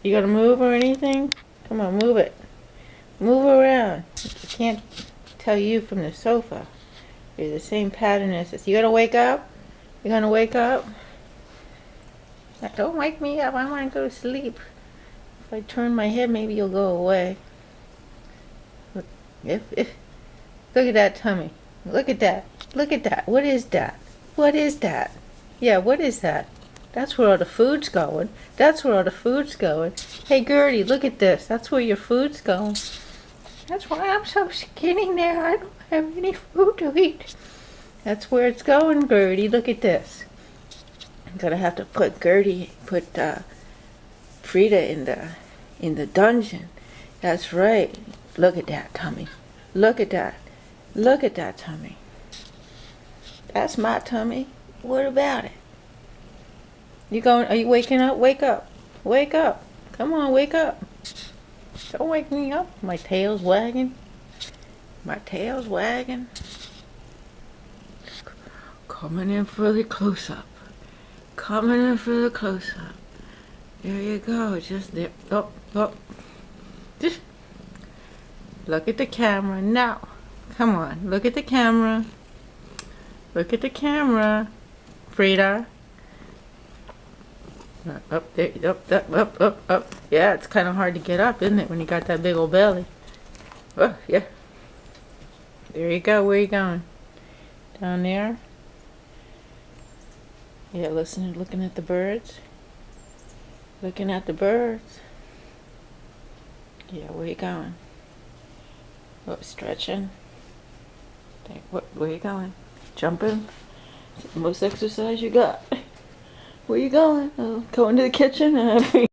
You gonna move or anything? Come on, move it. Move around. I can't tell you from the sofa. You're the same pattern as this. You gonna wake up? You gonna wake up? Don't wake me up. I wanna go to sleep. If I turn my head, maybe you'll go away. Look at that tummy. Look at that. Look at that. What is that? What is that? Yeah, what is that? That's where all the food's going. That's where all the food's going. Hey, Gertie, look at this. That's where your food's going. That's why I'm so skinny now. I don't have any food to eat. That's where it's going, Gertie. Look at this. I'm gonna have to put Frida in the dungeon. That's right. Look at that tummy. Look at that. Look at that tummy. That's my tummy. What about it? Are you waking up? Wake up. Wake up. Come on, wake up. Don't wake me up. My tail's wagging. My tail's wagging. Coming in for the close-up. Coming in for the close-up. There you go. Just there. Oh, oh. Just look at the camera now. Come on. Look at the camera. Look at the camera. Frida. Up there. Up. Yeah, it's kind of hard to get up, isn't it, when you got that big old belly? Oh, yeah. There you go. Where you going? Down there? Yeah, looking at the birds. Looking at the birds. Yeah, where you going? Oh, stretching. Where you going? Jumping? It's the most exercise you got. Where you going? Oh, going to the kitchen?